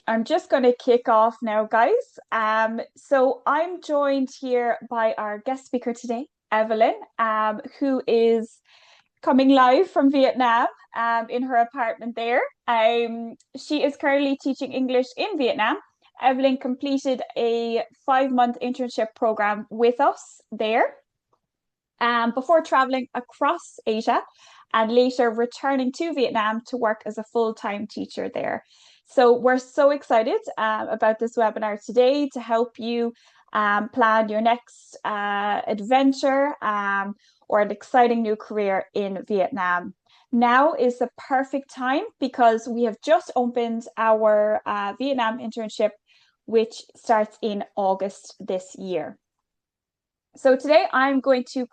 I'm just going to kick off now, guys. So I'm joined here by our guest speaker today, Evelyn, who is coming live from Vietnam, in her apartment there. She is currently teaching English in Vietnam. Evelyn completed a 5-month internship program with us there, before traveling across Asia and later returning to Vietnam to work as a full-time teacher there. So we're so excited about this webinar today to help you plan your next adventure, or an exciting new career in Vietnam. Now is the perfect time because we have just opened our Vietnam internship, which starts in August this year. So today I'm going to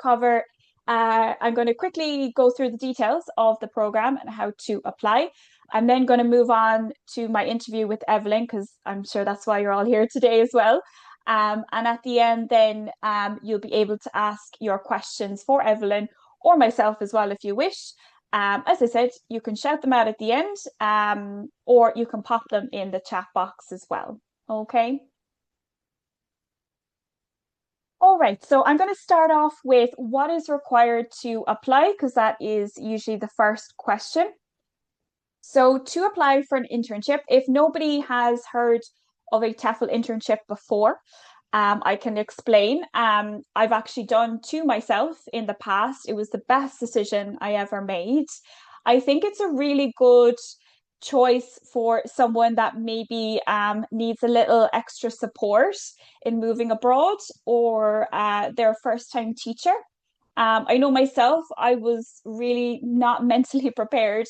I'm going to quickly go through the details of the program and how to apply. I'm then going to move on to my interview with Evelyn, because I'm sure that's why you're all here today as well. And at the end, then you'll be able to ask your questions for Evelyn or myself as well if you wish. As I said, you can shout them out at the end, or you can pop them in the chat box as well. Okay. All right, so I'm going to start off with what is required to apply, because that is usually the first question. So to apply for an internship, if nobody has heard of a TEFL internship before, I can explain. I've actually done two myself in the past. It was the best decision I ever made. I think it's a really good choice for someone that maybe needs a little extra support in moving abroad, or their first time teacher. I know myself, I was really not mentally prepared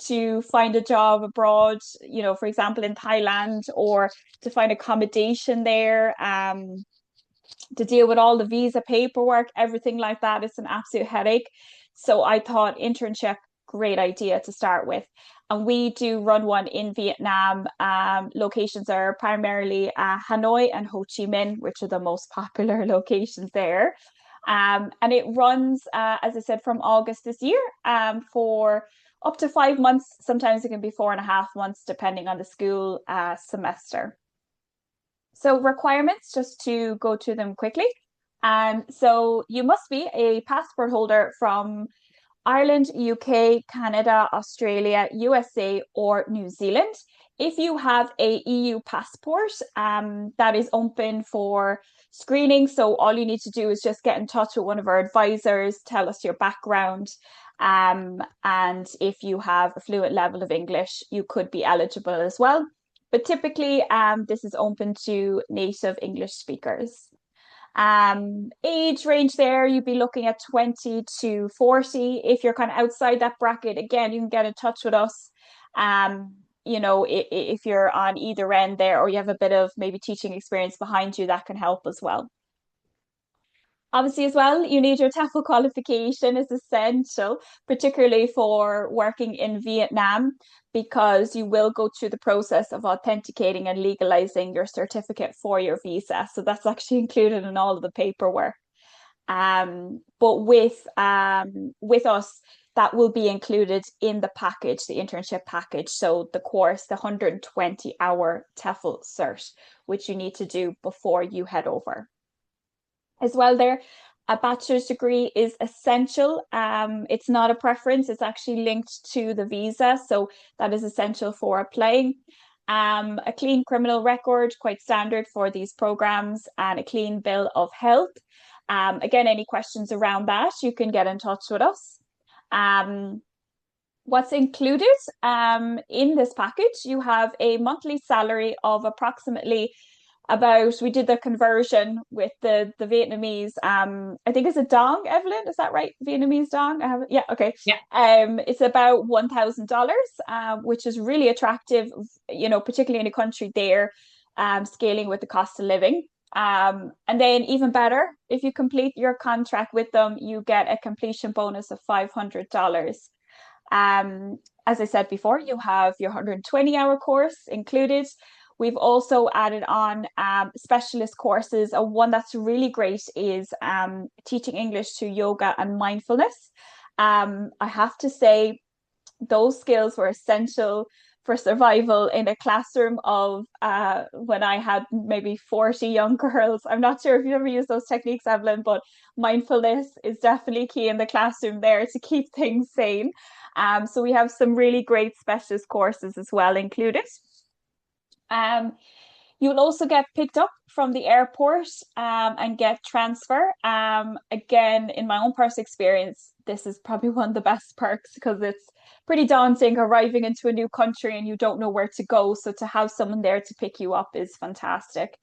to find a job abroad, for example, in Thailand, or to find accommodation there, to deal with all the visa paperwork, everything like that. It's an absolute headache. So I thought internship, great idea to start with. And we do run one in Vietnam. Locations are primarily Hanoi and Ho Chi Minh, which are the most popular locations there. And it runs, as I said, from August this year, for up to 5 months. Sometimes it can be 4.5 months, depending on the school semester. So requirements, just to go through them quickly. So you must be a passport holder from Ireland, UK, Canada, Australia, USA, or New Zealand. If you have a EU passport, that is open for screening. So all you need to do is just get in touch with one of our advisors, tell us your background. And if you have a fluent level of English, you could be eligible as well. But typically, this is open to native English speakers. Age range there, you'd be looking at 20 to 40. If you're kind of outside that bracket, again, you can get in touch with us. If you're on either end there, or you have a bit of maybe teaching experience behind you, that can help as well. Obviously, as well, you need your TEFL qualification is essential, particularly for working in Vietnam, because you will go through the process of authenticating and legalizing your certificate for your visa. So that's actually included in all of the paperwork. But with us, that will be included in the package, the internship package. So the course, the 120-hour TEFL cert, which you need to do before you head over. As well there, a bachelor's degree is essential. It's not a preference, it's actually linked to the visa, so that is essential for applying. A clean criminal record, quite standard for these programs, and a clean bill of health. Again, any questions around that, you can get in touch with us. What's included in this package, you have a monthly salary of approximately we did the conversion with the Vietnamese. I think it's a dong, Evelyn, is that right? Vietnamese dong? Yeah, okay. Yeah. It's about $1,000, which is really attractive, particularly in a country there, scaling with the cost of living. And then even better, if you complete your contract with them, you get a completion bonus of $500. As I said before, you have your 120-hour course included. We've also added on specialist courses. One that's really great is teaching English through yoga and mindfulness. I have to say, those skills were essential for survival in a classroom of when I had maybe 40 young girls. I'm not sure if you've ever used those techniques, Evelyn, but mindfulness is definitely key in the classroom there to keep things sane. So we have some really great specialist courses as well included. Um, You'll also get picked up from the airport and get transfer. Again, in my own personal experience, this is probably one of the best perks because it's pretty daunting arriving into a new country and you don't know where to go. So to have someone there to pick you up is fantastic.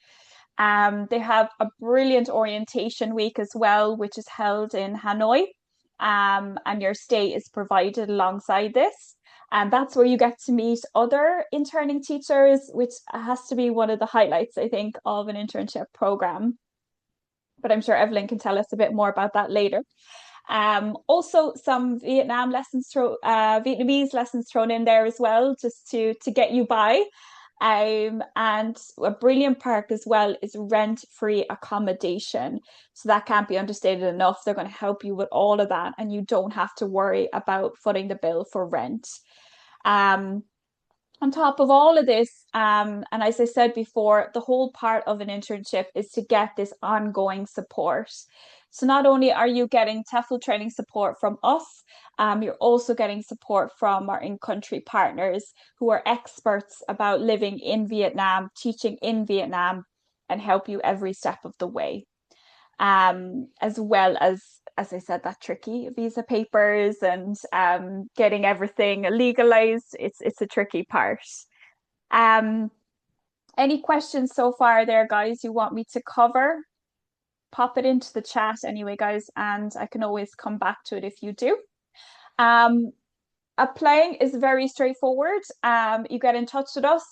They have a brilliant orientation week as well, which is held in Hanoi. And your stay is provided alongside this. And that's where you get to meet other interning teachers, which has to be one of the highlights, I think, of an internship program. But I'm sure Evelyn can tell us a bit more about that later. Also some Vietnamese lessons thrown in there as well, just to get you by. And a brilliant perk as well is rent-free accommodation. So that can't be understated enough. They're going to help you with all of that, and you don't have to worry about footing the bill for rent. Um, on top of all of this, and as I said before, the whole part of an internship is to get this ongoing support. So not only are you getting TEFL training support from us, you're also getting support from our in-country partners who are experts about living in Vietnam, teaching in Vietnam, and help you every step of the way. As well as I said, that tricky visa papers and getting everything legalized. It's a tricky part. Um, any questions so far there, guys, you want me to cover? Pop it into the chat anyway, guys, and I can always come back to it if you do. Um, Applying is very straightforward. You get in touch with us.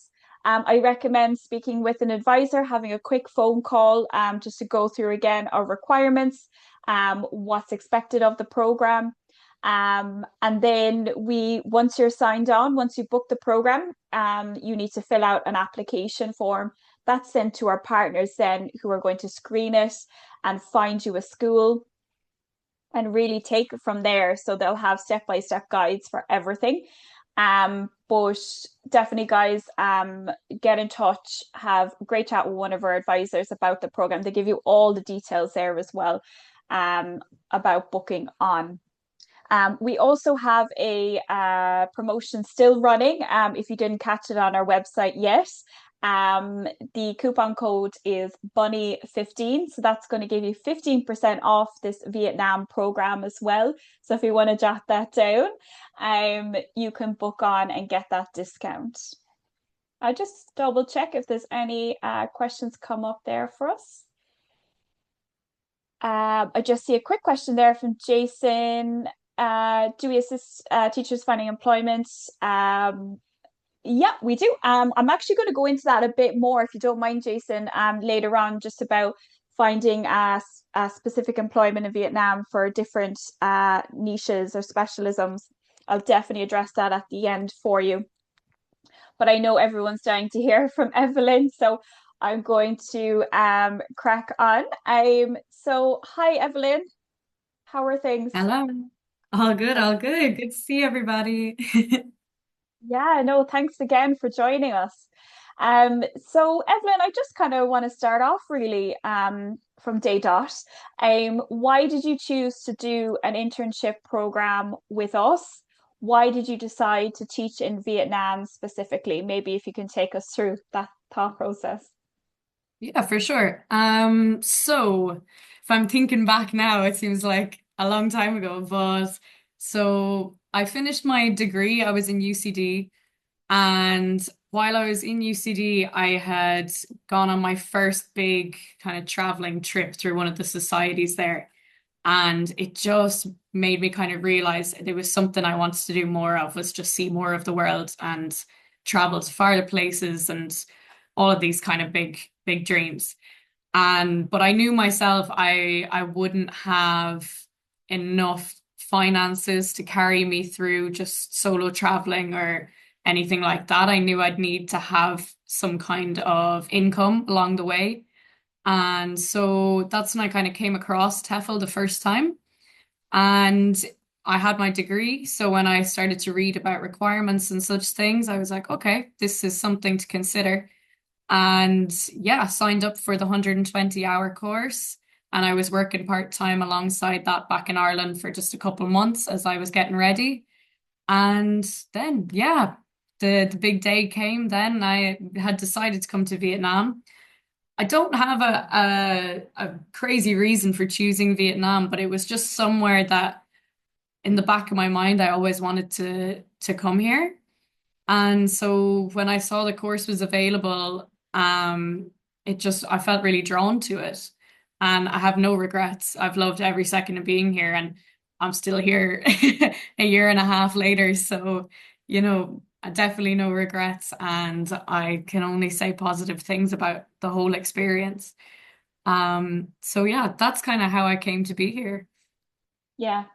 I recommend speaking with an advisor, having a quick phone call just to go through again our requirements, what's expected of the program. And then once you're signed on, once you book the program, you need to fill out an application form that's sent to our partners then who are going to screen it and find you a school and really take it from there. So they'll have step-by-step guides for everything. But definitely, guys, get in touch, have a great chat with one of our advisors about the program. They give you all the details there as well about booking on. We also have a promotion still running. If you didn't catch it on our website yet, the coupon code is Bunny15. So that's going to give you 15% off this Vietnam program as well. So if you want to jot that down, you can book on and get that discount. I'll just double check if there's any questions come up there for us. I just see a quick question there from Jason. Do we assist teachers finding employment? Yeah, we do. I'm actually going to go into that a bit more, if you don't mind, Jason, later on, just about finding a specific employment in Vietnam for different niches or specialisms. I'll definitely address that at the end for you. But I know everyone's dying to hear from Evelyn, so I'm going to crack on. So hi, Evelyn. How are things? Hello. All good, all good. Good to see everybody. Yeah, no, thanks again for joining us. So Evelyn, I just kind of want to start off really from day dot. Why did you choose to do an internship program with us? Why did you decide to teach in Vietnam specifically? Maybe if you can take us through that thought process. Yeah, for sure. So if I'm thinking back now, it seems like a long time ago, but so I finished my degree. I was in UCD, and while I was in UCD, I had gone on my first big kind of traveling trip through one of the societies there. And it just made me kind of realize there was something I wanted to do more of, was just see more of the world and travel to farther places and all of these kind of big dreams. And but I knew myself I wouldn't have enough finances to carry me through just solo traveling or anything like that. I knew I'd need to have some kind of income along the way. And so that's when I kind of came across TEFL the first time. And I had my degree. So when I started to read about requirements and such things, I was like, okay, this is something to consider. And yeah, signed up for the 120-hour course. And I was working part-time alongside that back in Ireland for just a couple of months as I was getting ready. And then, yeah, the big day came then. I had decided to come to Vietnam. I don't have a crazy reason for choosing Vietnam, but it was just somewhere that in the back of my mind I always wanted to come here. And so when I saw the course was available, I felt really drawn to it. And I have no regrets. I've loved every second of being here, and I'm still here a year and a half later. So, definitely no regrets. And I can only say positive things about the whole experience. So yeah, that's kind of how I came to be here. Yeah,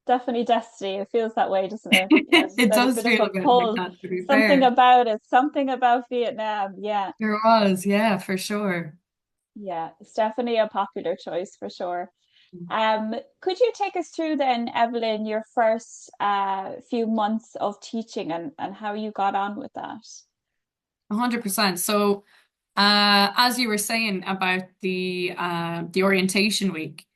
definitely destiny. It feels that way, doesn't it? It There's a does bit of feel a a bit like pull, that, to be something fair. about it, something about Vietnam. Yeah, There was, yeah, for sure. yeah, it's definitely a popular choice for sure. Could you take us through then, Evelyn, your first few months of teaching and how you got on with that? 100%. So, as you were saying about the orientation week,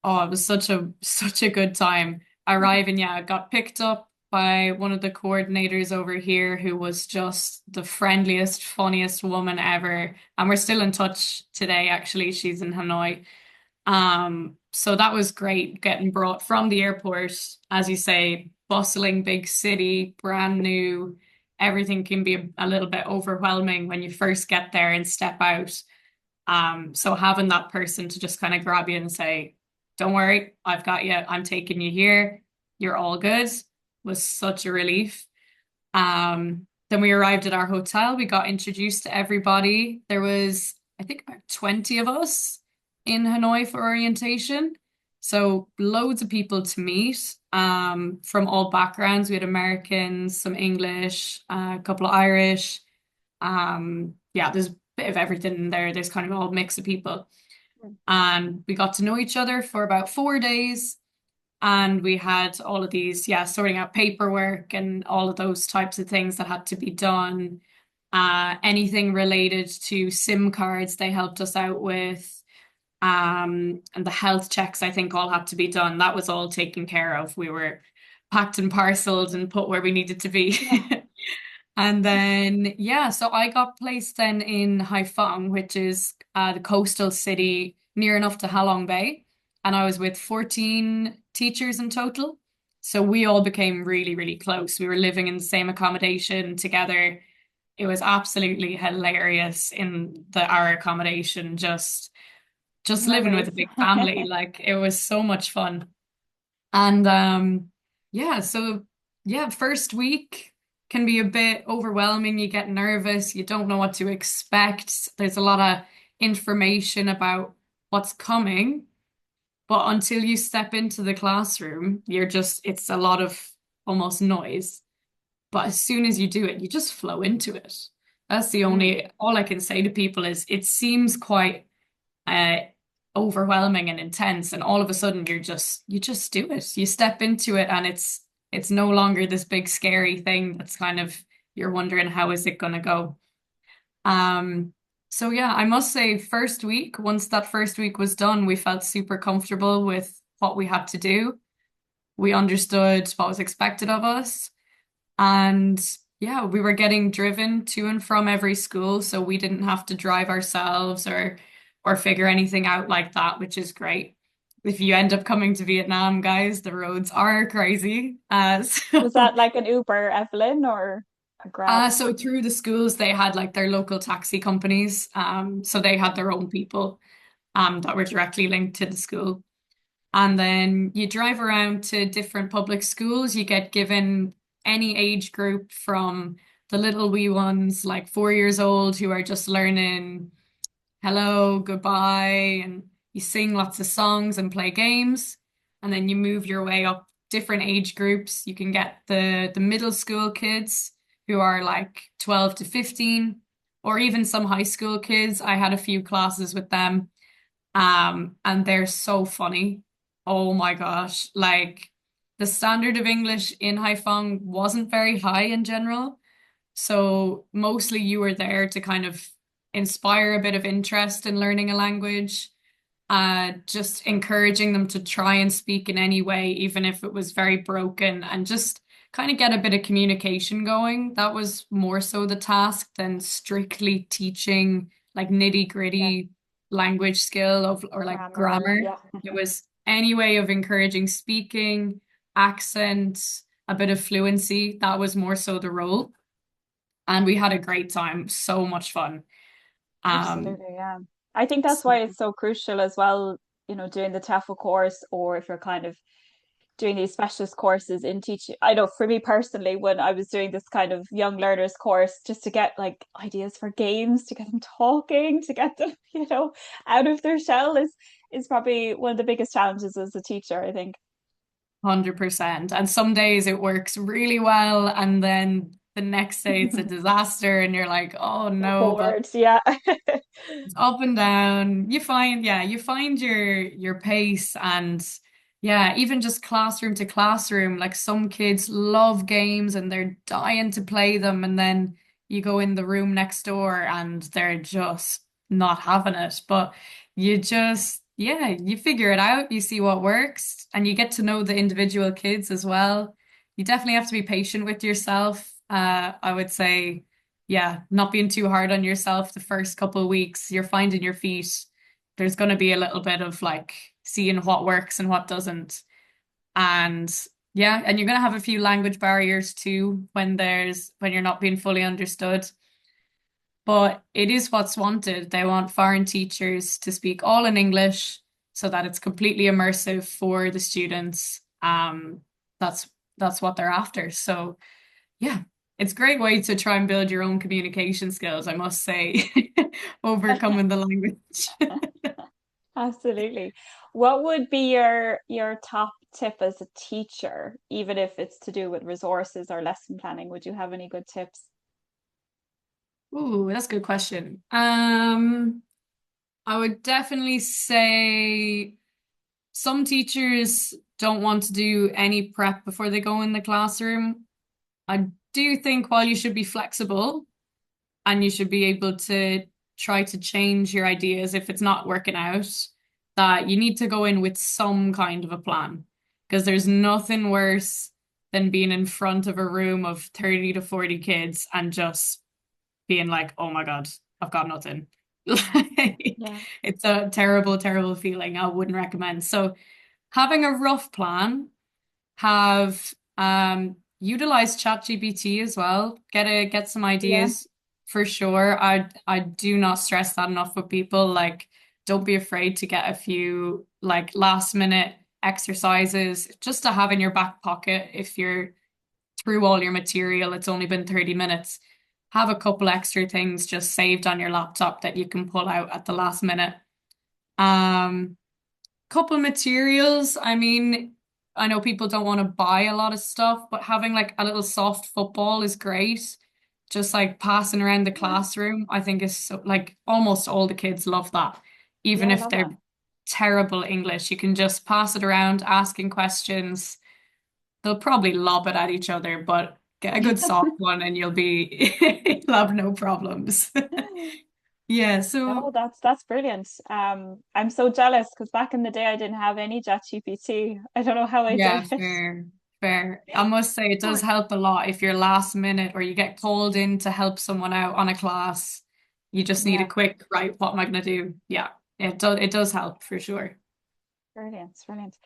oh, it was such a good time arriving. Yeah, I got picked up by one of the coordinators over here who was just the friendliest, funniest woman ever, and we're still in touch today. Actually, she's in Hanoi. So that was great getting brought from the airport, as you say, bustling big city, brand new. Everything can be a little bit overwhelming when you first get there and step out. So having that person to just kind of grab you and say, "Don't worry, I've got you. I'm taking you here. You're all good," was such a relief. Then we arrived at our hotel. We got introduced to everybody. There was, I think, about 20 of us in Hanoi for orientation. So loads of people to meet from all backgrounds. We had Americans, some English, a couple of Irish. Yeah, there's a bit of everything in there. There's kind of all mix of people. And we got to know each other for about 4 days. And we had all of these, yeah, sorting out paperwork and all of those types of things that had to be done. Anything related to SIM cards, they helped us out with. And the health checks, I think, all had to be done. That was all taken care of. We were packed and parceled and put where we needed to be. Yeah. And then, yeah, so I got placed then in Haiphong, which is the coastal city near enough to Halong Bay. And I was with 14 teachers in total. So we all became really, really close. We were living in the same accommodation together. It was absolutely hilarious in our accommodation, just living with Nice. a big family. Like it was so much fun. And yeah, so yeah, first week can be a bit overwhelming. You get nervous, you don't know what to expect. There's a lot of information about what's coming, but until you step into the classroom, it's a lot of almost noise. But as soon as you do it, you just flow into it. That's Mm. all I can say to people is it seems quite uh, overwhelming and intense, and all of a sudden you just do it. You step into it, and it's no longer this big scary thing that's kind of you're wondering how is it going to go. Um, so yeah, I must say, once that first week was done, we felt super comfortable with what we had to do. We understood what was expected of us. And yeah, we were getting driven to and from every school, so we didn't have to drive ourselves or figure anything out like that, which is great. If you end up coming to Vietnam, guys, the roads are crazy. Was that like an Uber, Evelyn, or a Grab? So through the schools, they had like their local taxi companies. So they had Okay. their own people that were directly linked to the school. And then you drive around to different public schools. You get given any age group from the little wee ones, like 4 years old, who are just learning hello, goodbye, and you sing lots of songs and play games. And then you move your way up different age groups. You can get the middle school kids who are like 12 to 15, or even some high school kids. I had a few classes with them. And they're so funny. Oh my gosh. Like the standard of English in Haiphong wasn't very high in general. So mostly you were there to kind of inspire a bit of interest in learning a language, just encouraging them to try and speak in any way, even if it was very broken, and just kind of get a bit of communication going. That was more so the task than strictly teaching like Yeah. nitty-gritty language skill of or like Grammar. grammar. Yeah. It was any way of encouraging speaking, accent, a bit of fluency. That was more so the role. And we had a great time, so much fun. Um, Absolutely, yeah. I think that's so why it's so crucial as well, doing the TEFL course, or if you're kind of doing these specialist courses in teaching. I know for me personally, when I was doing this kind of young learners course, just to get like ideas for games, to get them talking, to get them, out of their shell is probably one of the biggest challenges as a teacher, I think. 100%. And some days it works really well, and then the next day it's a disaster, and you're like, oh They're no, but bored, yeah. it's up and down. You find your pace, and yeah, even just classroom to classroom, like some kids love games and they're dying to play them, and then you go in the room next door and they're just not having it. But yeah, you figure it out, you see what works, and you get to know the individual kids as well. You definitely have to be patient with yourself. I would say yeah, not being too hard on yourself the first couple of weeks. You're finding your feet. There's going to be a little bit of like seeing what works and what doesn't. And yeah, and you're going to have a few language barriers too when you're not being fully understood. But it is what's wanted. They want foreign teachers to speak all in English so that it's completely immersive for the students. That's that's what they're after. So yeah, it's a great way to try and build your own communication skills, I must say, overcoming the language. Absolutely. What would be your top tip as a teacher, even if it's to do with resources or lesson planning? Would you have any good tips? Ooh, that's a good question. I would definitely say some teachers don't want to do any prep before they go in the classroom. I do think while you should be flexible and you should be able to try to change your ideas if it's not working out, that you need to go in with some kind of a plan. Because there's nothing worse than being in front of a room of 30 to 40 kids and just being like, oh my God, I've got nothing. Like, Yeah. it's a terrible, terrible feeling. I wouldn't recommend. So having a rough plan, have utilize ChatGPT as well. Get some Yeah. ideas for sure. I do not stress that enough with people. Like, don't be afraid to get a few like last minute exercises just to have in your back pocket if you're through all your material, it's only been 30 minutes. Have a couple extra things just saved on your laptop that you can pull out at the last minute. Um, Couple materials. I mean, I know people don't want to buy a lot of stuff, but having like a little soft football is great. Just like passing around the Yeah. classroom, I think is so, like almost all the kids love that. Even Yeah, I if love they're that. terrible English, you can just pass it around, asking questions. They'll probably lob it at each other, but get a good soft one and you'll have no problems. Yeah, No, so that's brilliant. I'm so jealous because back in the day I didn't have any ChatGPT. I don't know how I did yeah, it. fair, fair. I must say it does Or help a lot if you're last minute or you get called in to help someone out on a class. You just need a yeah, quick, right, what am I gonna do? Yeah, it does help for sure. brilliant, brilliant.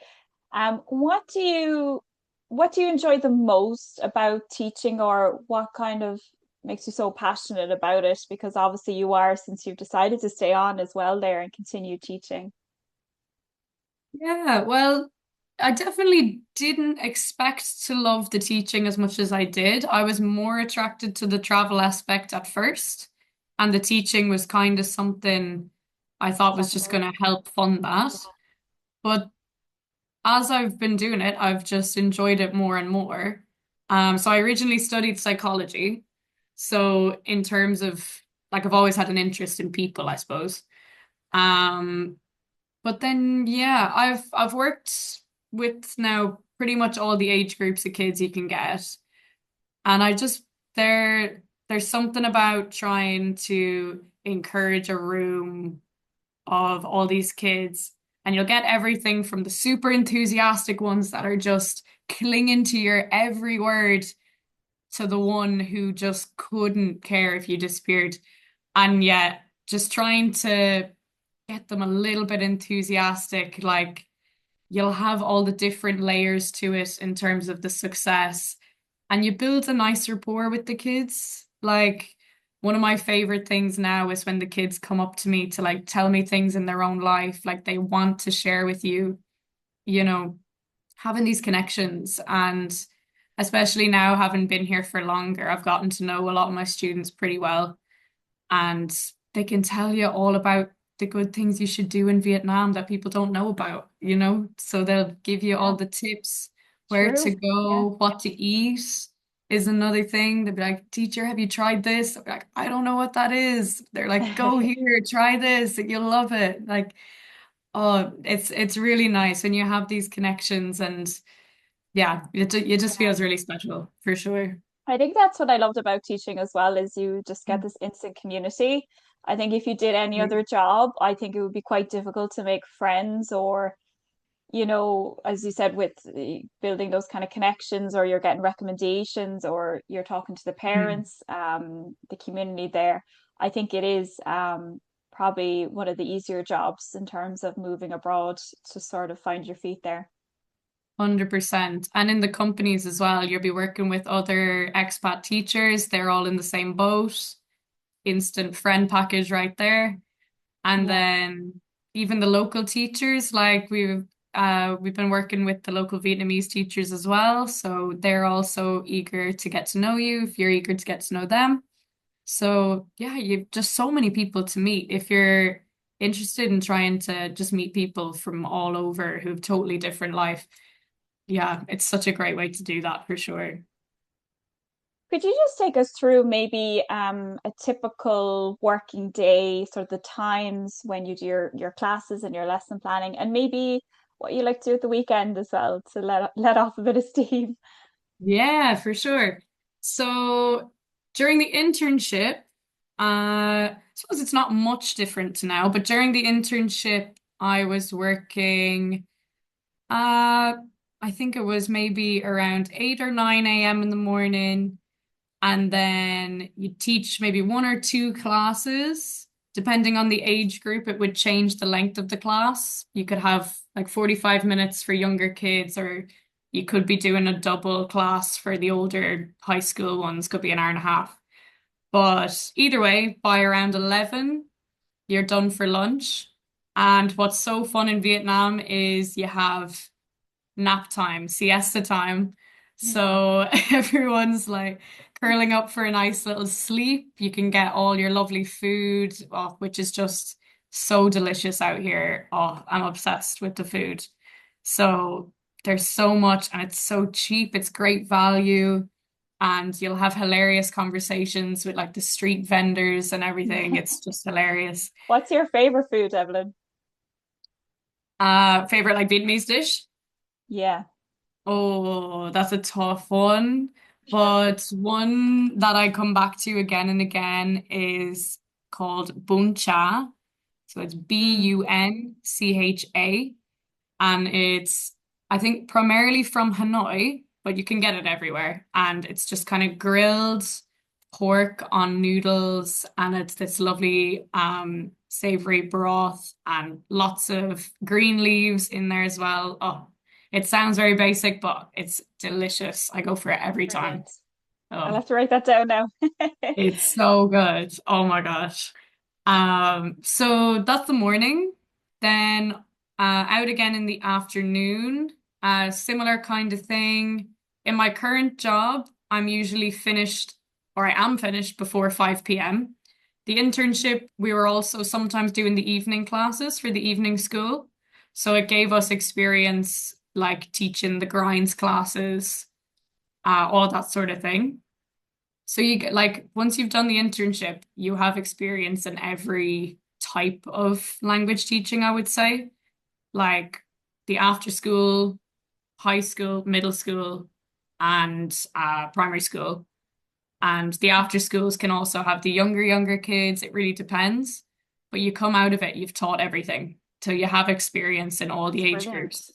What do you enjoy the most about teaching, or what kind of makes you so passionate about it? Because obviously you are, since you've decided to stay on as well there and continue teaching. Yeah, well, I definitely didn't expect to love the teaching as much as I did. I was more attracted to the travel aspect at first, and the teaching was kind of something I thought was just going Secondary. to help fund that. Yeah. But as I've been doing it, I've just enjoyed it more and more. So I originally studied psychology. So in terms of like I've always had an interest in people, I suppose. Um, but then yeah, I've worked with now pretty much all the age groups of kids you can get. And I just there's something about trying to encourage a room of all these kids, and you'll get everything from the super enthusiastic ones that are just clinging to your every word to the one who just couldn't care if you disappeared. And yet just trying to get them a little bit enthusiastic, like you'll have all the different layers to it in terms of the success, and you build a nice rapport with the kids. Like one of my favorite things now is when the kids come up to me to like tell me things in their own life, like they want to share with you, you know, having these connections. And especially now, having been here for longer, I've gotten to know a lot of my students pretty well, and they can tell you all about the good things you should do in Vietnam that people don't know about, you know? So they'll give you all Yeah, the tips, where to true. Yeah. go, what to eat is another thing. They'll be like, teacher, have you tried this? I'll be like, I don't know what that is. They're like, go here, try this, you'll love it. Like, oh, it's really nice when you have these connections, and yeah, it just Yeah. feels really special for sure. I think that's what I loved about teaching as well, is you just get Mm. this instant community. I think if you did any other job, I think it would be quite difficult to make friends or, as you said, with building those kind of connections, or you're getting recommendations, or you're talking to the Mm. parents, the community there. I think it is probably one of the easier jobs in terms of moving abroad to sort of find your feet there. 100%. And in the companies as well, you'll be working with other expat teachers. They're all in the same boat. Instant friend package right there. And Yeah. then even the local teachers, like we've been working with the local Vietnamese teachers as well. So they're also eager to get to know you if you're eager to get to know them. So yeah, you've just so many people to meet if you're interested in trying to just meet people from all over who have totally different life. Yeah, it's such a great way to do that for sure. Could you just take us through maybe a typical working day, sort of the times when you do your classes and your lesson planning, and maybe what you like to do at the weekend as well to let off a bit of steam? Yeah, for sure. So during the internship, I suppose it's not much different to now, but during the internship, I was working, uh, I think it was maybe around 8 or 9 a.m. in the morning. And then you teach maybe one or two classes. Depending on the age group, it would change the length of the class. You could have like 45 minutes for younger kids, or you could be doing a double class for the older high school ones, could be an hour and a half. But either way, by around 11, you're done for lunch. And what's so fun in Vietnam is you have nap time, siesta time. So everyone's like curling up for a nice little sleep. You can get all your lovely food, oh, which is just so delicious out here. Oh, I'm obsessed with the food. So there's so much, and it's so cheap. It's great value. And you'll have hilarious conversations with like the street vendors and everything. It's just hilarious. What's your favorite food, Evelyn? Favorite like Vietnamese dish? Yeah. Oh, that's a tough one. But one that I come back to again and again is called bún chả. So it's Mm. Buncha. And it's, I think, primarily from Hanoi, but you can get it everywhere. And it's just kind of grilled pork on noodles, and it's this lovely savory broth and lots of green leaves in there as well. Oh, it sounds very basic, but it's delicious. I go for it every time. Brilliant. I'll Oh, have to write that down now. it's so good. Oh my gosh. So that's the morning. Then out again in the afternoon. Similar kind of thing. In my current job, I'm usually finished, or I am finished before 5 p.m. The internship, we were also sometimes doing the evening classes for the evening school. So it gave us experience like teaching the grinds classes, all that sort of thing. So you get like once you've done the internship, you have experience in every type of language teaching, I would say. Like the after school, high school, middle school, and primary school. And the after schools can also have the younger kids. It really depends. But you come out of it, you've taught everything. So you have experience in all the That's age brilliant. groups.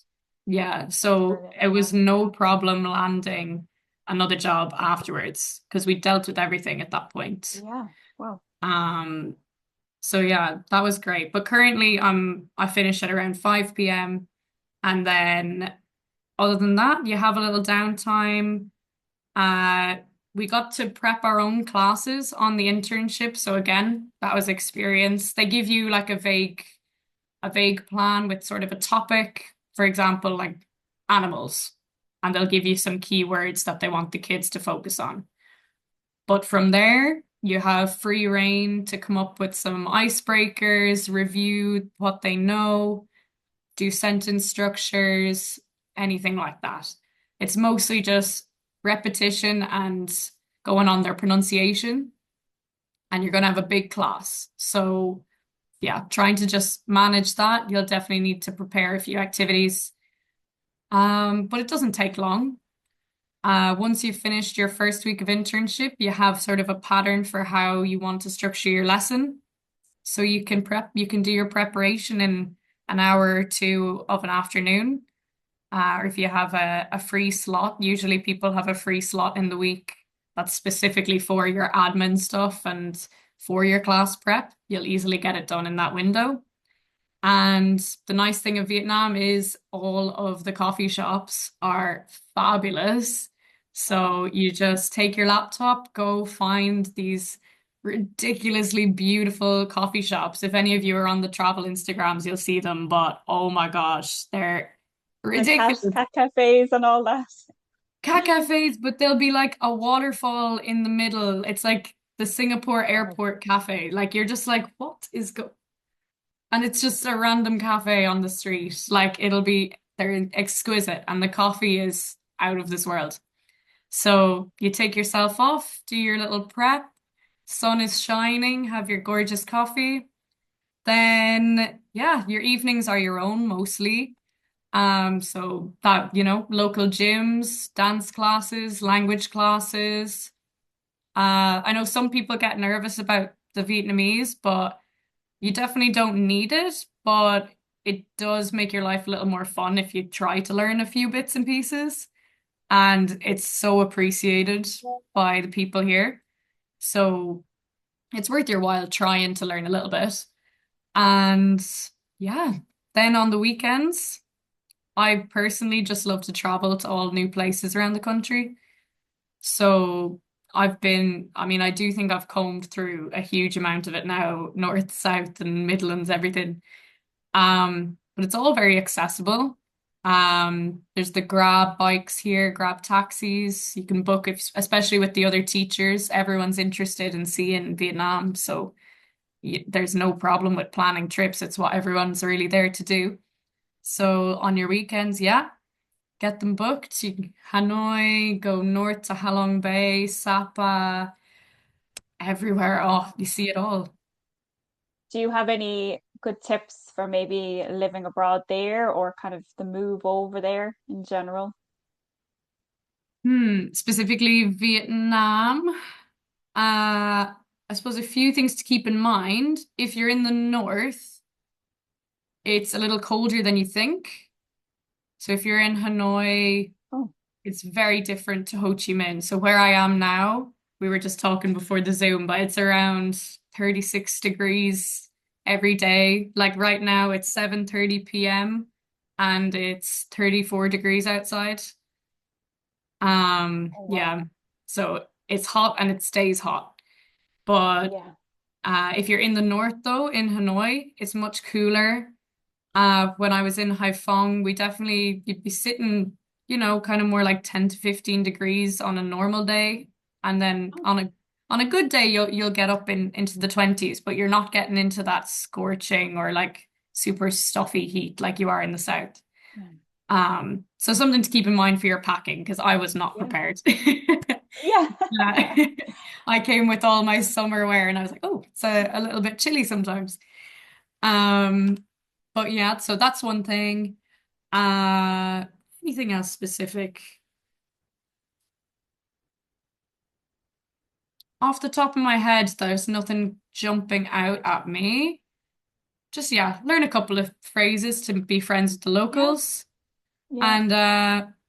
Yeah. That's So brilliant. it Yeah. was no problem landing another job afterwards because we dealt with everything at that point. Yeah. Wow. Um, so yeah, that was great. But currently I finish at around 5 p.m. And then other than that, you have a little downtime. Uh, we got to prep our own classes on the internship. So again, that was experience. They give you like a vague plan with sort of a topic, for example, like animals, and they'll give you some keywords that they want the kids to focus on. But from there, you have free reign to come up with some icebreakers, review what they know, do sentence structures, anything like that. It's mostly just repetition and going on their pronunciation, and you're going to have a big class. So, yeah, trying to just manage that. You'll definitely need to prepare a few activities. But it doesn't take long. Once you've finished your first week of internship, you have sort of a pattern for how you want to structure your lesson. So you can do your preparation in an hour or two of an afternoon. Or if you have a free slot, usually people have a free slot in the week that's specifically for your admin stuff and for your class prep. You'll easily get it done in that window. And the nice thing of Vietnam is all of the coffee shops are fabulous. So you just take your laptop, go find these ridiculously beautiful coffee shops. If any of you are on the travel Instagrams, you'll see them, but oh my gosh, they're The ridiculous. cat cafes and all that. Cat cafes, but there'll be like a waterfall in the middle. It's like the Singapore Wow. airport cafe. Like you're just like, what is go? And it's just a random cafe on the street. They're exquisite, and the coffee is out of this world. So you take yourself off, do your little prep, sun is shining, have your gorgeous coffee. Then, yeah, your evenings are your own mostly. So that, local gyms, dance classes, language classes. I know some people get nervous about the Vietnamese, but you definitely don't need it, but it does make your life a little more fun if you try to learn a few bits and pieces. And it's so appreciated by the people here. So it's worth your while trying to learn a little bit. And yeah, then on the weekends, I personally just love to travel to all new places around the country. So I mean, I do think I've combed through a huge amount of it now, north, south, and Midlands, everything. But it's all very accessible. There's the Grab bikes here, Grab taxis. You can book if, especially with the other teachers, everyone's interested in seeing Vietnam. So there's no problem with planning trips. It's what everyone's really there to do. So on your weekends, yeah, get them booked. You can Hanoi, go north to Halong Bay, Sapa, everywhere. Oh, you see it all. Do you have any good tips for maybe living abroad there or kind of the move over there in general? Specifically Vietnam. I suppose a few things to keep in mind. If you're in the north, it's a little colder than you think. So if you're in Hanoi, Oh, it's very different to Ho Chi Minh. So where I am now, we were just talking before the Zoom, but it's around 36 degrees every day. Like right now, it's 7:30 p.m. and it's 34 degrees outside. oh wow. Yeah. So it's hot and it stays hot. But Yeah. if you're in the north though, in Hanoi, it's much cooler. When I was in Haiphong, you'd be sitting, kind of more like 10 to 15 degrees on a normal day. And then Oh, on a good day, you'll get up into the 20s, but you're not getting into that scorching or like super stuffy heat like you are in the south. yeah. So something to keep in mind for your packing because I was not Yeah. prepared. Yeah. Yeah. I came with all my summer wear and I was like, oh, it's a little bit chilly sometimes. Um, but yeah, so that's one thing. Uh, Anything else specific? Off the top of my head, there's nothing jumping out at me. Just yeah, learn a couple of phrases to be friends with the Yeah, locals. yeah, And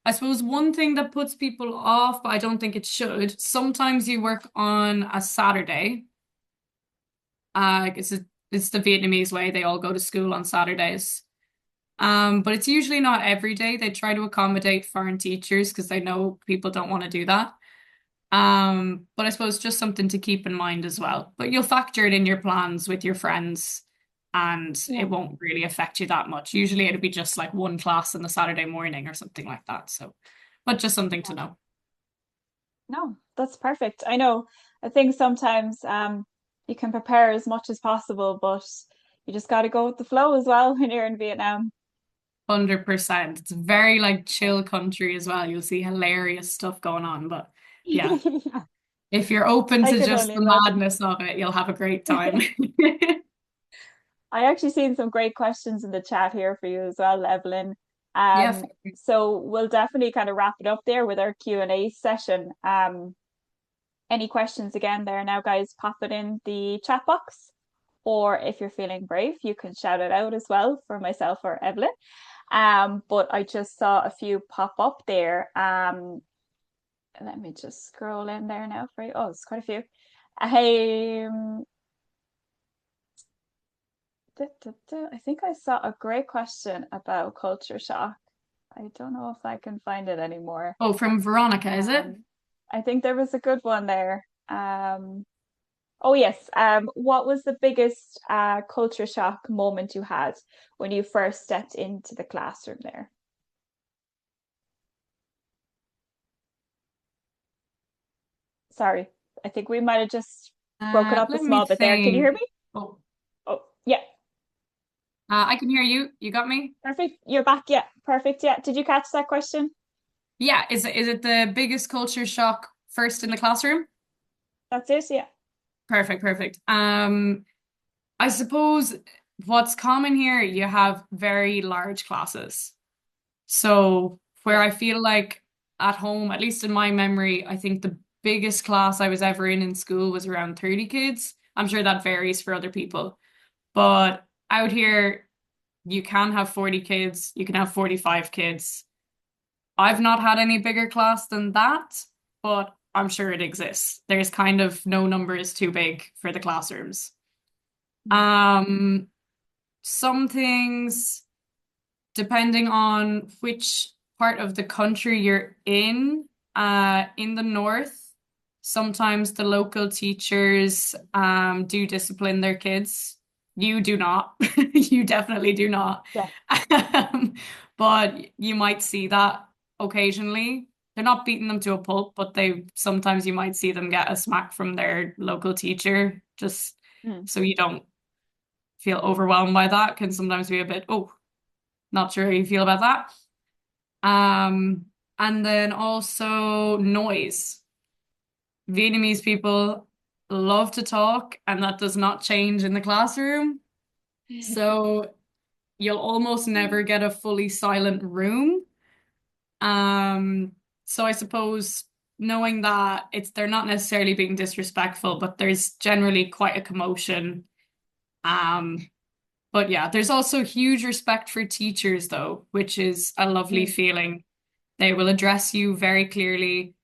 I suppose one thing that puts people off, but I don't think it should, sometimes you work on a Saturday. It's the Vietnamese way. They all go to school on Saturdays. But it's usually not every day. They try to accommodate foreign teachers because they know people don't want to do that. But I suppose just something to keep in mind as well. But you'll factor it in your plans with your friends and yeah. it won't really affect you that much. Usually it'll be just like one class on the Saturday morning or something like that. So, but just something to Yeah. know. No, that's perfect. I know. I think sometimes you can prepare as much as possible, but you just got to go with the flow as well when you're in Vietnam. 100%. It's a very like Yeah. chill country as well. You'll see hilarious stuff going on. But yeah, Yeah, if you're open I to can just only the imagine. madness of it, you'll have a great time. I actually seen some great questions in the chat here for you as well, Evelyn. Yeah. So we'll definitely kind of wrap it up there with our Q&A session. Any questions again there now, guys, pop it in the chat box. Or if you're feeling brave, you can shout it out as well for myself or Evelyn. But I just saw a few pop up there. Let me just scroll in there now for you. Oh, it's quite a few. Um, I think I saw a great question about culture shock. I don't know if I can find it anymore. Oh, from Veronica, is it? Um, I think there was a good one there. Oh yes. What was the biggest culture shock moment you had when you first stepped into the classroom there? Sorry, I think we might have just broken up a Let me small bit there. Can you hear think. me? Oh, Oh, yeah, I can hear you. You got me? perfect. You're back. Yeah, perfect. Yeah. Did you catch that question? Yeah. Is it the biggest culture shock first in the classroom? That's it. Yeah. Perfect, perfect. I suppose what's common here, you have very large classes. So where Yeah. I feel like at home, at least in my memory, I think the biggest class I was ever in school was around 30 kids. I'm sure that varies for other people. But out here, you can have 40 kids, you can have 45 kids. I've not had any bigger class than that, but I'm sure it exists. There's kind of no number is too big for the classrooms. Mm. Um, some things, depending on which part of the country you're in the north, sometimes the local teachers do discipline their kids. You do not. You definitely do not. Yeah. Um, but you might see that occasionally. They're not beating them to a pulp, but they sometimes you might see them get a smack from their local teacher, just Mm. so you don't feel overwhelmed by that. Can sometimes be a bit, oh, not sure how you feel about that. Um, and then also noise. Vietnamese people love to talk, and that does not change in the classroom. So you'll almost never get a fully silent room. Um, so I suppose knowing that they're not necessarily being disrespectful, but there's generally quite a commotion. Um, but yeah, there's also huge respect for teachers though, which is a lovely Mm. feeling. They will address you very clearly.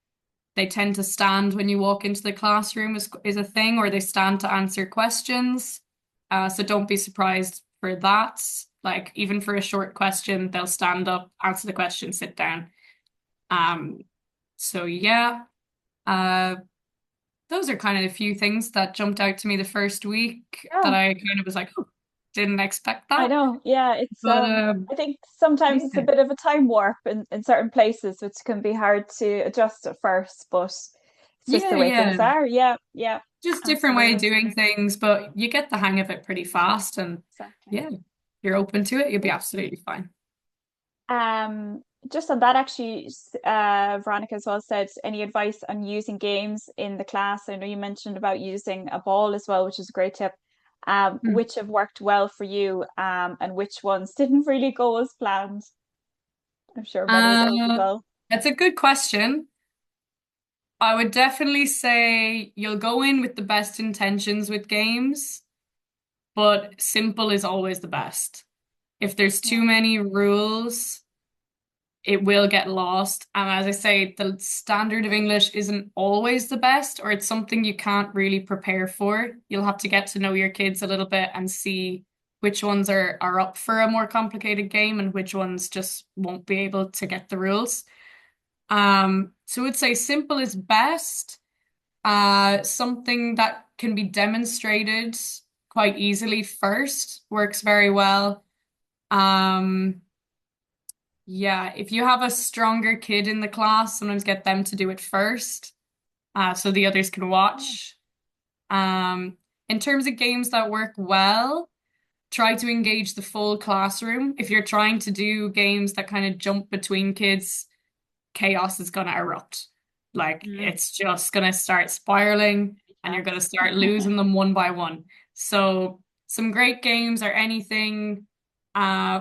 They tend to stand when you walk into the classroom is a thing, or they stand to answer questions. So don't be surprised for that. Like even for a short question, they'll stand up, answer the question, sit down. Um, so yeah, uh, those are kind of the few things that jumped out to me the first week that Yeah. I kind of was like, oh, didn't expect I that. know. Yeah, it's But I think sometimes it's a yeah, bit of a time warp in certain places, which can be hard to adjust at first, but it's just yeah, the way things yeah. are. Yeah, yeah, Just different way of absolutely. doing things, but you get the hang of it pretty fast. And Exactly. yeah, you're open to it, you'll be Yeah. absolutely fine. Um, just on that, actually, Veronica as well said, any advice on using games in the class? I know you mentioned about using a ball as well, which is a great tip. Hmm. Which have worked well for you, and which ones didn't really go as planned? I'm sure many of those as Uh, well. that's a good question. I would definitely say you'll go in with the best intentions with games, but simple is always the best. If there's too Yeah. many rules, it will get lost. And as I say, the standard of English isn't always the best, or it's something you can't really prepare for. You'll have to get to know your kids a little bit and see which ones are up for a more complicated game and which ones just won't be able to get the rules. So I would say simple is best. Something that can be demonstrated quite easily first works very well. Um, yeah, if you have a stronger kid in the class, sometimes get them to do it first, so the others can watch. Um, in terms of games that work well, try to engage the full classroom. If you're trying to do games that kind of jump between kids, chaos is gonna erupt. Like Mm. it's just gonna start spiraling and you're gonna Yes. start losing them one by one. So some great games are anything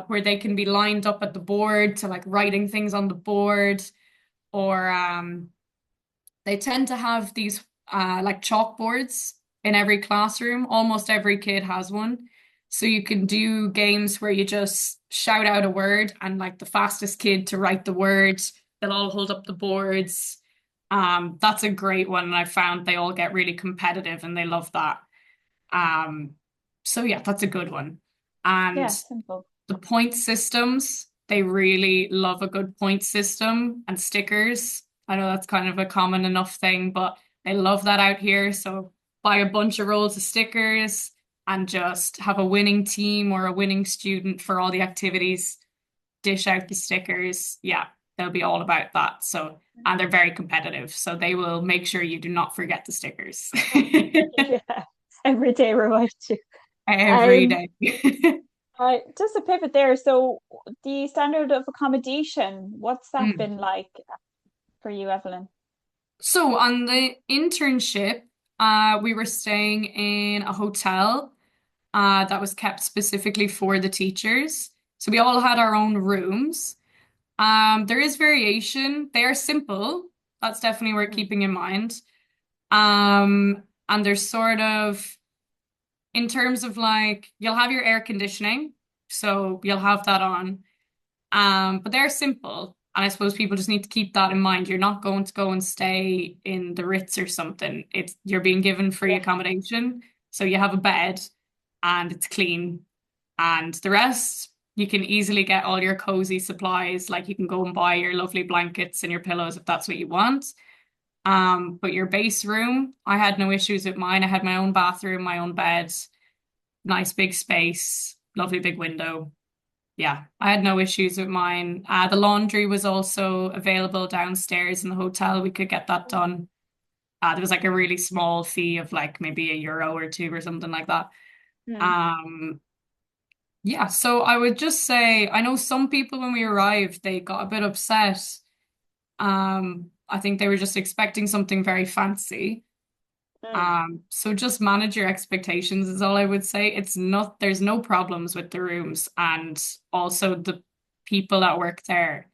where they can be lined up at the board to like writing things on the board or they tend to have these like chalkboards in every classroom. Almost every kid has one. So you can do games where you just shout out a word and like the fastest kid to write the word, they'll all hold up the boards. That's a great one. And I found they all get really competitive and they love that. Um, so yeah, that's a good one. And Yeah, simple. the point systems, they really love a good point system and stickers. I know that's kind of a common enough thing, but they love that out here. So buy a bunch of rolls of stickers and just have a winning team or a winning student for all the activities, dish out the stickers. Yeah, they'll be all about that. So, and they're very competitive. So they will make sure you do not forget the stickers Yeah. Every day reminds you. every Um, day. just a pivot there. So the standard of accommodation, what's that Mm. been like for you, Evelyn? So on the internship, we were staying in a hotel that was kept specifically for the teachers. So we all had our own rooms. There is variation. They are simple. That's definitely worth Mm. keeping in mind. And there's sort of, in terms of like, you'll have your air conditioning, so you'll have that on. But they're simple. And I suppose people just need to keep that in mind. You're not going to go and stay in the Ritz or something. It's you're being given free Yeah. accommodation. So you have a bed and it's clean. And the rest, you can easily get all your cozy supplies. Like you can go and buy your lovely blankets and your pillows if that's what you want. But your base room, I had no issues with mine. I had my own bathroom, my own bed, nice big space, lovely big window. Yeah, I had no issues with mine. The laundry was also available downstairs in the hotel. We could get that done. There was like a really small fee of like maybe €1 or two or something like that. Mm. Um, yeah, so I would just say I know some people when we arrived, they got a bit upset. I think they were just expecting something very fancy. Mm. So just manage your expectations is all I would say. It's not, there's no problems with the rooms and also the people that work there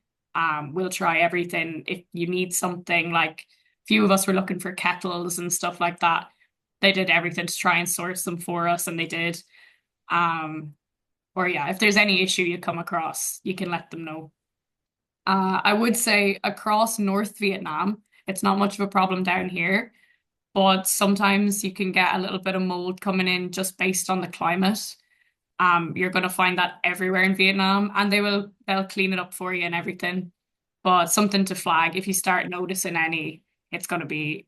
will try everything. If you need something like a few of us were looking for kettles and stuff like that. They did everything to try and source them for us and they did. Um, or yeah, if there's any issue you come across, you can let them know. I would Yeah. say across North Vietnam, it's not much of a problem down here but sometimes you can get a little bit of mold coming in just based on the climate. You're going to find that everywhere in Vietnam, and they'll clean it up for you and everything. But something to flag if you start noticing any, it's going to be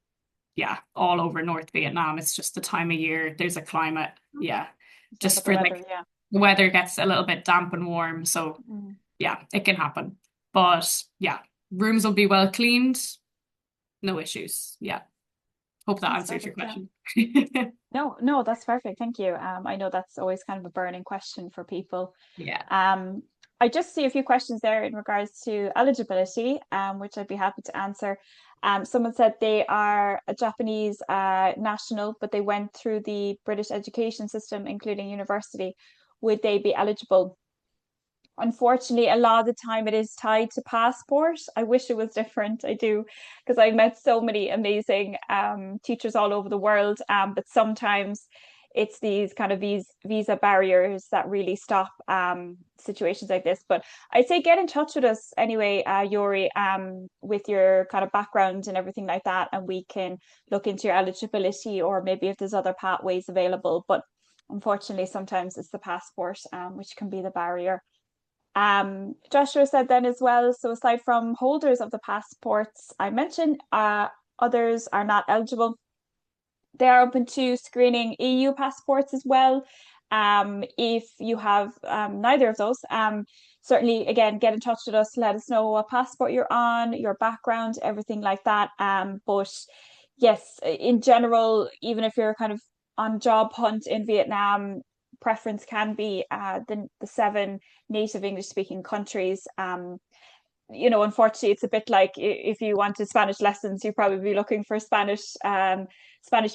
yeah all over North Vietnam. It's just the time of year. There's a climate, yeah, It's not just about the for weather, like yeah. the weather gets a little bit damp and warm, so Mm. yeah, it can happen. But yeah, rooms will be well cleaned, no issues. Yeah, hope that That's answers your perfect, yeah. question. No, no, that's perfect. Thank you. I know that's always kind of a burning question for people. Yeah. Um, I just see a few questions there in regards to eligibility, which I'd be happy to answer. Someone said they are a Japanese national, but they went through the British education system, including university. Would they be eligible? Unfortunately, a lot of the time it is tied to passport. I wish it was different. I do, because I've met so many amazing teachers all over the world. But sometimes it's these kind of visa barriers that really stop situations like this. But I'd say get in touch with us anyway, Yuri, with your kind of background and everything like that, and we can look into your eligibility or maybe if there's other pathways available. But unfortunately, sometimes it's the passport, which can be the barrier. Joshua said then as well, so aside from holders of the passports I mentioned, others are not eligible. They are open to screening EU passports as well. If you have neither of those, certainly again get in touch with us, let us know what passport you're on, your background, everything like that. But yes, in general, even if you're kind of on job hunt in Vietnam, preference can be the seven native English speaking countries. Unfortunately, it's a bit like if you wanted Spanish lessons, you'd probably be looking for Spanish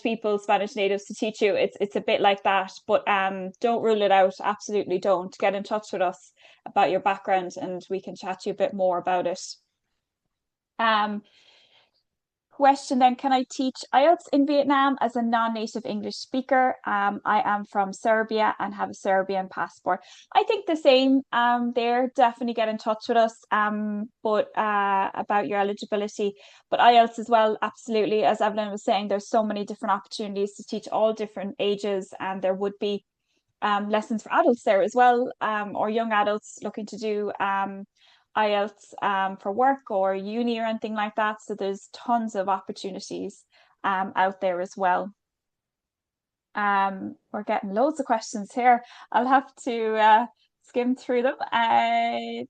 people, Spanish natives to teach you. It's a bit like that, but don't rule it out. Absolutely don't. Get in touch with us about your background, and we can chat to you a bit more about it. Um, Question then, can I teach IELTS in Vietnam as a non-native English speaker? I am from Serbia and have a Serbian passport. I think the same there. Definitely get in touch with us but about your eligibility. But IELTS as well, absolutely. As Evelyn was saying, there's so many different opportunities to teach all different ages, and there would be lessons for adults there as well, or young adults looking to do IELTS for work or uni or anything like that. So there's tons of opportunities out there as well. We're getting loads of questions here. I'll have to skim through them. I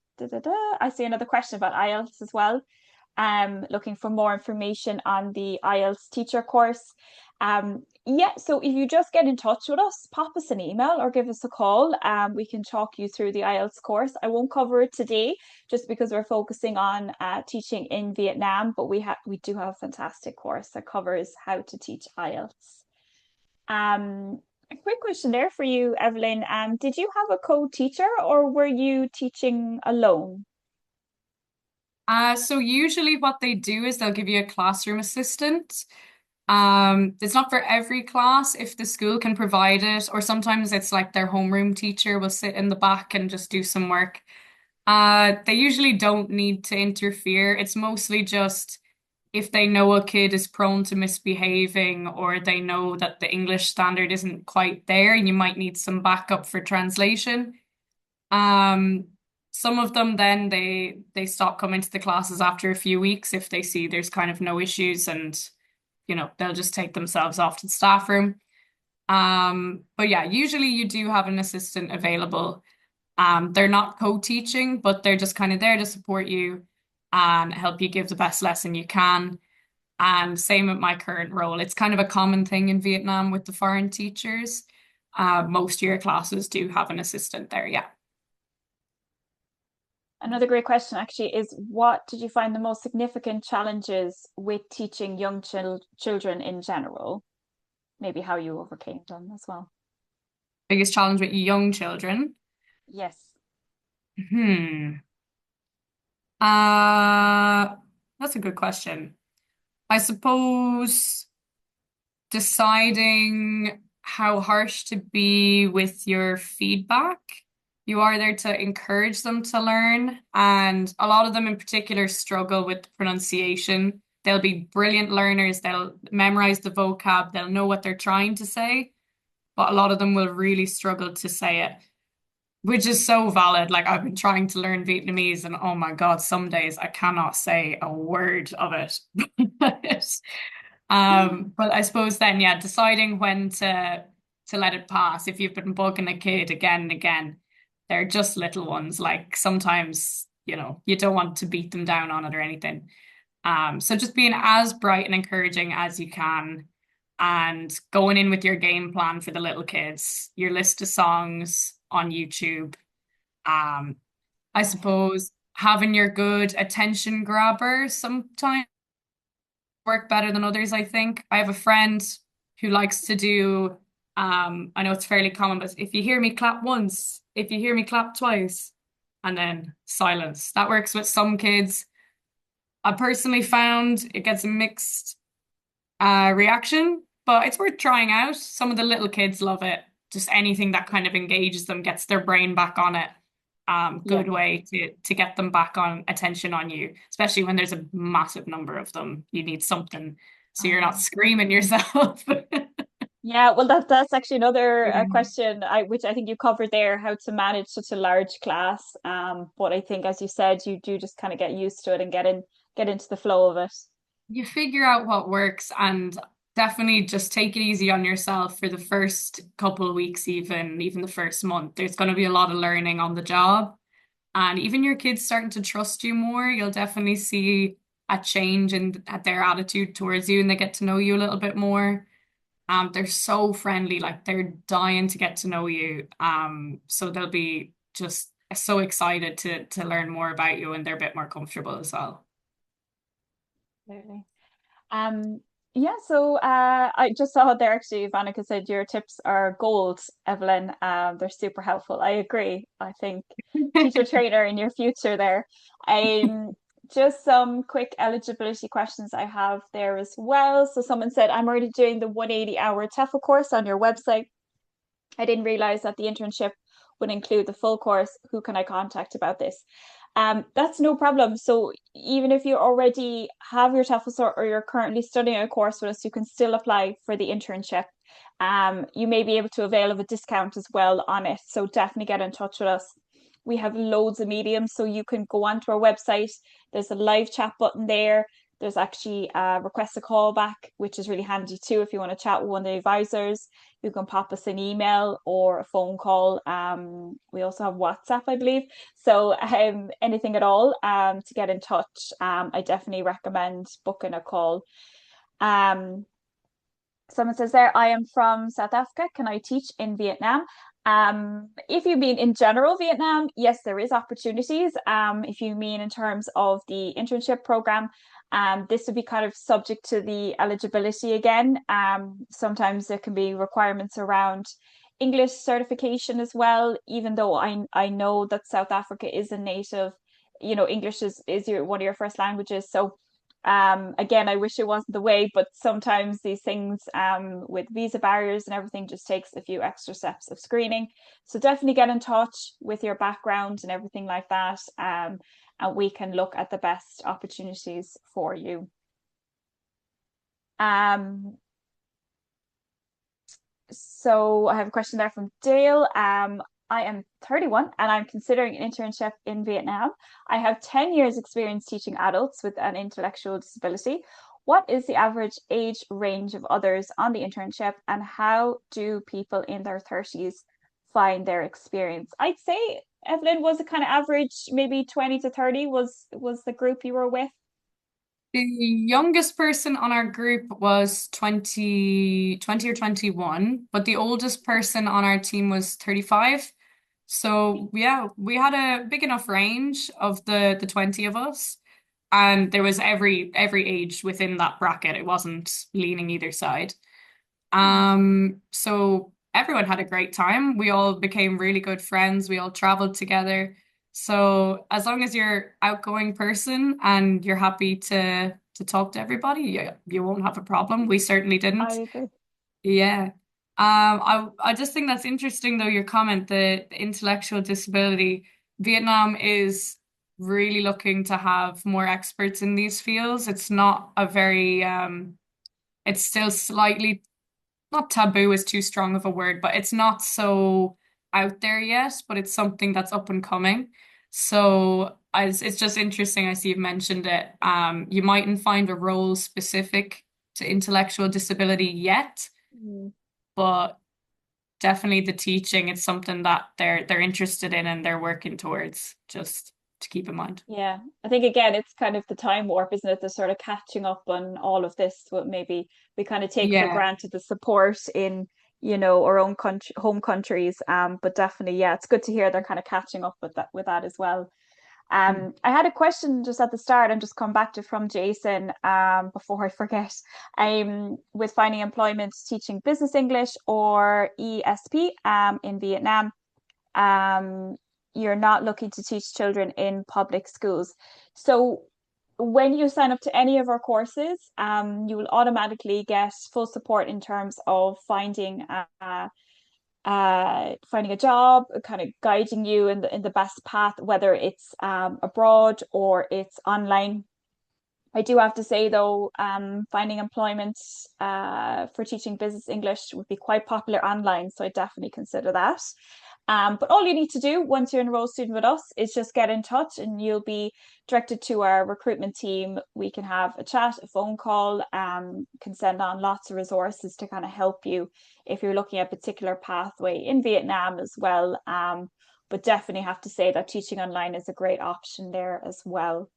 see another question about IELTS as well. Looking for more information on the IELTS teacher course. Yeah, so if you just get in touch with us, pop us an email or give us a call. We can talk you through the IELTS course. I won't cover it today just because we're focusing on teaching in Vietnam, but we do have a fantastic course that covers how to teach IELTS. A quick question there for you, Evelyn. Did you have a co-teacher or were you teaching alone? So usually what they do is they'll give you a classroom assistant. It's not for every class if the school can provide it, or sometimes it's like their homeroom teacher will sit in the back and just do some work. They usually don't need to interfere. It's mostly just if they know a kid is prone to misbehaving or they know that the English standard isn't quite there and you might need some backup for translation. Um, some of them then they stop coming to the classes after a few weeks if they see there's kind of no issues and they'll just take themselves off to the staff room. But yeah, usually you do have an assistant available. They're not co-teaching, but they're just kind of there to support you and help you give the best lesson you can. And same with my current role. It's kind of a common thing in Vietnam with the foreign teachers. Most of your classes do have an assistant there, yeah. Another great question actually is what did you find the most significant challenges with teaching young children in general? Maybe how you overcame them as well. Biggest challenge with young children. Yes. Hmm. Uh, that's a good question. I suppose deciding how harsh to be with your feedback. You are there to encourage them to learn, and a lot of them in particular struggle with pronunciation. They'll be brilliant learners, they'll memorize the vocab, they'll know what they're trying to say, but a lot of them will really struggle to say it, which is so valid. Like I've been trying to learn Vietnamese, and oh my God, some days I cannot say a word of it. But I suppose then, yeah, deciding when to let it pass. If you've been bugging a kid again and again, they're just little ones. Like sometimes, you don't want to beat them down on it or anything. So just being as bright and encouraging as you can and going in with your game plan for the little kids, your list of songs on YouTube. Um, I Okay. suppose having your good attention grabber sometimes work better than others, I think. I have a friend who likes to do, I know it's fairly common, but if you hear me clap once, if you hear me clap twice. and then silence. That works with some kids. I personally found it gets a mixed reaction, but it's worth trying out. Some of the little kids love it. Just anything that kind of engages them, gets their brain back on it. Yeah. Good way to get them back on attention on you, especially when there's a massive number of them. You need something so you're not Um, screaming yourself. yeah, well that's actually another Yeah. question which I think you covered there, how to manage such a large class. But I think as you said, you do just kind of get used to it and get into the flow of it. You figure out what works and definitely just take it easy on yourself for the first couple of weeks, even the first month. There's going to be a lot of learning on the job. And even your kids starting to trust you more, you'll definitely see a change in at their attitude towards you and they get to know you a little bit more. They're so friendly, like they're dying to get to know you. So they'll be just so excited to learn more about you and they're a bit more comfortable as well. Absolutely. Um, yeah, so I just saw there actually, Vanica said your tips are gold, Evelyn. They're super helpful. I agree. I think teacher trainer in your future there. Um, just some quick eligibility questions I have there as well. So someone said, I'm already doing the 180-hour TEFL course on your website. I didn't realize that the internship would include the full course. Who can I contact about this? That's no problem. So even if you already have your TEFL or you're currently studying a course with us, you can still apply for the internship. You may be able to avail of a discount as well on it. So definitely get in touch with us. We have loads of mediums, so you can go onto our website. There's a live chat button there. There's actually request a call back, which is really handy too if you want to chat with one of the advisors. You can pop us an email or a phone call. We also have WhatsApp, I believe. So anything at all to get in touch. I definitely recommend booking a call. Um, Someone says there, I am from South Africa. Can I teach in Vietnam? If you mean in general Vietnam, yes, there is opportunities. If you mean in terms of the internship program, this would be kind of subject to the eligibility again. Sometimes there can be requirements around English certification as well, even though I know that South Africa is a native, English is one of your first languages. So again, I wish it wasn't the way, but sometimes these things with visa barriers and everything just takes a few extra steps of screening. So definitely get in touch with your background and everything like that, and we can look at the best opportunities for you. Um, so I have a question there from Dale. I am 31 and I'm considering an internship in Vietnam. I have 10 years experience teaching adults with an intellectual disability. What is the average age range of others on the internship and how do people in their 30s find their experience? I'd say, Evelyn, was it kind of average, maybe 20 to 30 was the group you were with? The youngest person on our group was 20 or 21, but the oldest person on our team was 35. So yeah, we had a big enough range of the 20 of us. And there was every age within that bracket. It wasn't leaning either side. Nice. So everyone had a great time. We all became really good friends. We all traveled together. So as long as you're outgoing person and you're happy to talk to everybody, you won't have a problem. We certainly I didn't. agree. Yeah. I just think that's interesting though, your comment, the intellectual disability. Vietnam is really looking to have more experts in these fields. It's not a very it's still slightly not taboo is too strong of a word, but it's not so out there yet, but it's something that's up and coming. So it's just interesting. I see you've mentioned it. You mightn't find a role specific to intellectual disability yet, Mm. but definitely the teaching, it's something that they're interested in and they're working towards, just to keep in mind. Yeah, I think again, it's kind of the time warp, isn't it? The sort of catching up on all of this, what maybe we kind of take for Yeah. granted the support in, our own country, home countries. But definitely, yeah, it's good to hear they're kind of catching up with that as well. I had a question just at the start and just come back to from Jason before I forget. With finding employment teaching business English or ESP in Vietnam. Um, you're not looking to teach children in public schools. So when you sign up to any of our courses, you will automatically get full support in terms of finding a job, kind of guiding you in the best path, whether it's abroad or it's online. I do have to say though, finding employment for teaching business English would be quite popular online, so I definitely consider that. But all you need to do once you enroll a student with us is just get in touch and you'll be directed to our recruitment team. We can have a chat, a phone call, can send on lots of resources to kind of help you if you're looking at a particular pathway in Vietnam as well. But definitely have to say that teaching online is a great option there as well.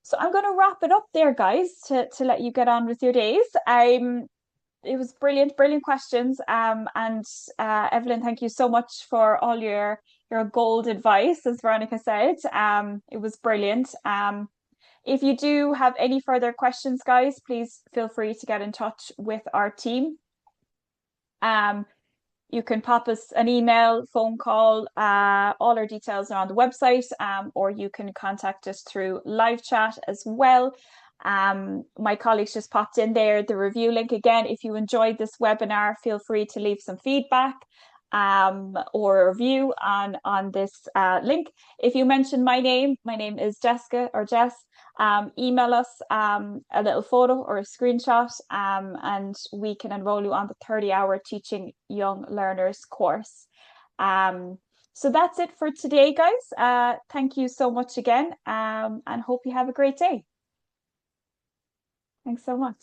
So I'm going to wrap it up there, guys, to let you get on with your days. It was brilliant, brilliant questions. And Evelyn, thank you so much for all your gold advice, as Veronica said. It was brilliant. If you do have any further questions, guys, please feel free to get in touch with our team. You can pop us an email, phone call, all our details are on the website, or you can contact us through live chat as well. My colleagues just popped in there the review link again. If you enjoyed this webinar, feel free to leave some feedback or a review on this link. If you mention my name is Jessica or Jess. Email us a little photo or a screenshot, and we can enroll you on the 30-hour Teaching Young Learners course. So that's it for today, guys. Thank you so much again, and hope you have a great day. Thanks so much.